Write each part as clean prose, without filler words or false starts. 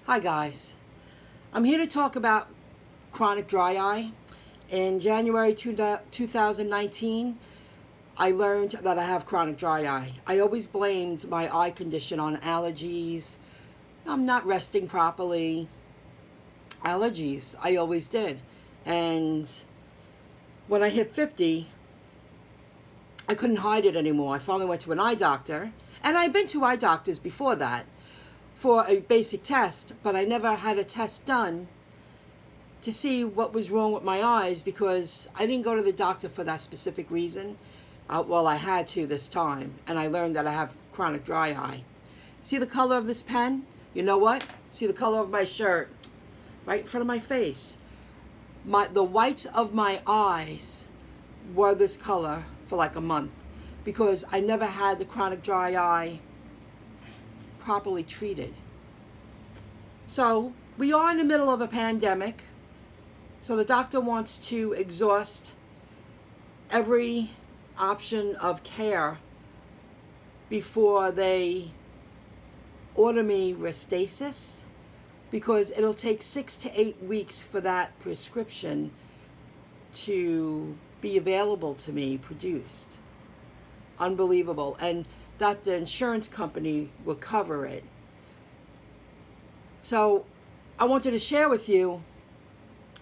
Hi guys, I'm here to talk about chronic dry eye. In January 2019, I learned that I have chronic dry eye. I always blamed my eye condition on allergies. I'm not resting properly. Allergies, I always did. And when I hit 50, I couldn't hide it anymore. I finally went to an eye doctor, and I've been to eye doctors before that for a basic test, but I never had a test done to see what was wrong with my eyes because I didn't go to the doctor for that specific reason. Well, I had to this time, and I learned that I have chronic dry eye. See the color of this pen? You know what? See the color of my shirt? Right in front of my face. The whites of my eyes were this color for like a month because I never had the chronic dry eye properly treated. So we are in the middle of a pandemic. So the doctor wants to exhaust every option of care before they order me Restasis, because it'll take 6 to 8 weeks for that prescription to be available to me, produced. Unbelievable. And that the insurance company will cover it. So I wanted to share with you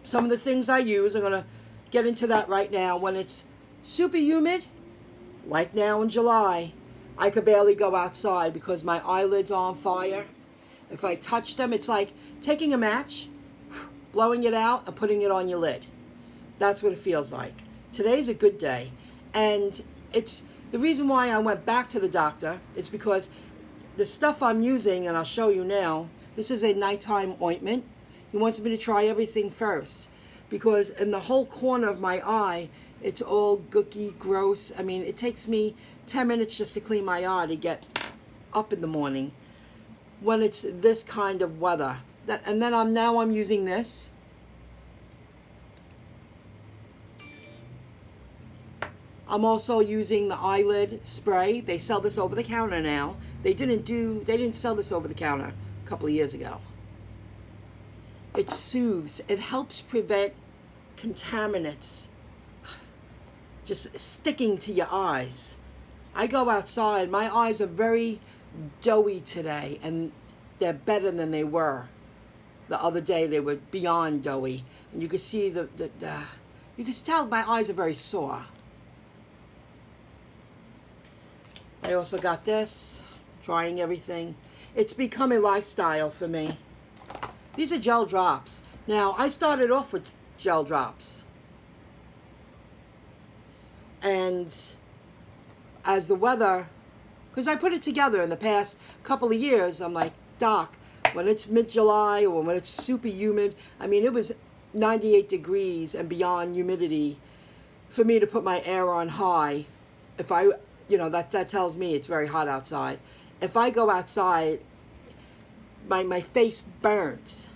some of the things I use. I'm going to get into that right now. When it's super humid, like now in July, I could barely go outside because my eyelids are on fire. If I touch them, it's like taking a match, blowing it out, and putting it on your lid. That's what it feels like. Today's a good day. And it's the reason why I went back to the doctor is because the stuff I'm using, and I'll show you now, this is a nighttime ointment. He wants me to try everything first because in the whole corner of my eye, it's all gooky, gross. I mean, it takes me 10 minutes just to clean my eye to get up in the morning when it's this kind of weather. And then I'm using this. I'm also using the eyelid spray. They sell this over the counter now. They didn't sell this over the counter a couple of years ago. It soothes. It helps prevent contaminants just sticking to your eyes. I go outside. My eyes are very doughy today, and they're better than they were. The other day they were beyond doughy, and you can see you can tell my eyes are very sore. I also got this, trying everything. It's become a lifestyle for me. These are gel drops. Now, I started off with gel drops. And as the weather, because I put it together in the past couple of years, I'm like, Doc, when it's mid-July or when it's super humid, I mean, it was 98 degrees and beyond humidity for me to put my air on high. If I, that tells me it's very hot outside. If I go outside, my face burns.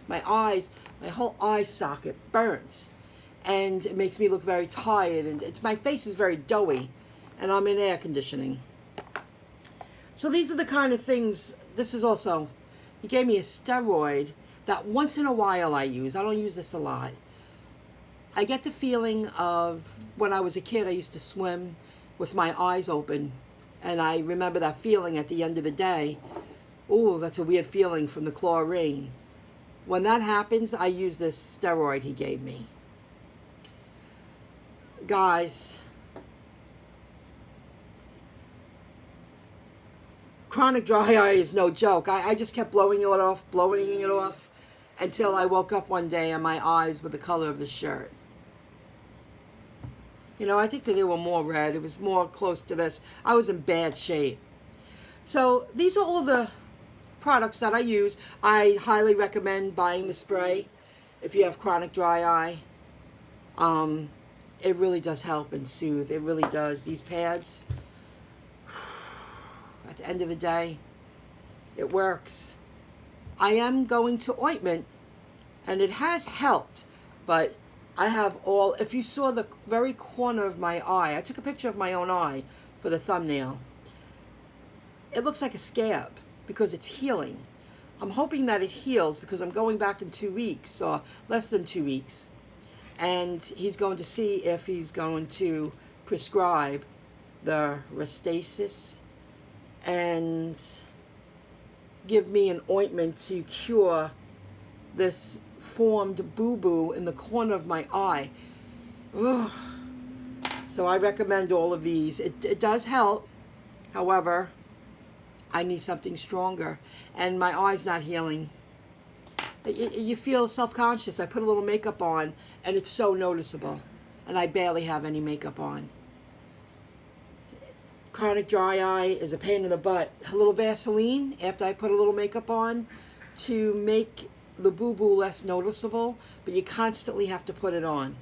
My eyes, my whole eye socket burns. And it makes me look very tired. And my face is very doughy. And I'm in air conditioning. So these are the kind of things. This is also, he gave me a steroid that once in a while I use. I don't use this a lot. I get the feeling of when I was a kid, I used to swim with my eyes open. And I remember that feeling at the end of the day. Ooh, that's a weird feeling from the chlorine. When that happens, I use this steroid he gave me. Guys, chronic dry eye is no joke. I just kept blowing it off, until I woke up one day and my eyes were the color of the shirt. I think that they were more red. It was more close to this. I was in bad shape. So these are all the products that I use. I highly recommend buying the spray if you have chronic dry eye. It really does help and soothe. It really does. These pads, at the end of the day, it works. I am going to ointment, and it has helped, but I have if you saw the very corner of my eye, I took a picture of my own eye for the thumbnail. It looks like a scab because it's healing. I'm hoping that it heals because I'm going back in 2 weeks, or less than 2 weeks. And he's going to see if he's going to prescribe the Restasis and give me an ointment to cure this formed boo-boo in the corner of my eye. Ugh. So I recommend all of these. It does help. However, I need something stronger. And my eye's not healing. You feel self-conscious. I put a little makeup on, and it's so noticeable. And I barely have any makeup on. Chronic dry eye is a pain in the butt. A little Vaseline after I put a little makeup on to make the boo-boo less noticeable, but you constantly have to put it on.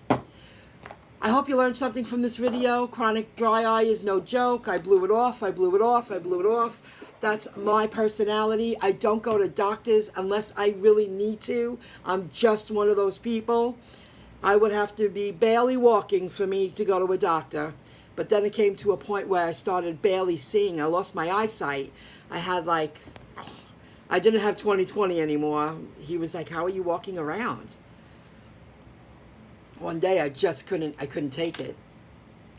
I hope you learned something from this video. Chronic dry eye is no joke. I blew it off, I blew it off, I blew it off. That's my personality. I don't go to doctors unless I really need to. I'm just one of those people. I would have to be barely walking for me to go to a doctor. But then it came to a point where I started barely seeing. I lost my eyesight. I had like, I didn't have 20/20 anymore. He was like, how are you walking around? One day I just couldn't take it.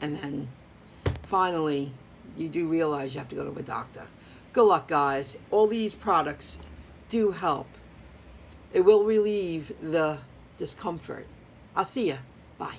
And then finally, you do realize you have to go to a doctor. Good luck, guys. All these products do help. It will relieve the discomfort. I'll see you. Bye.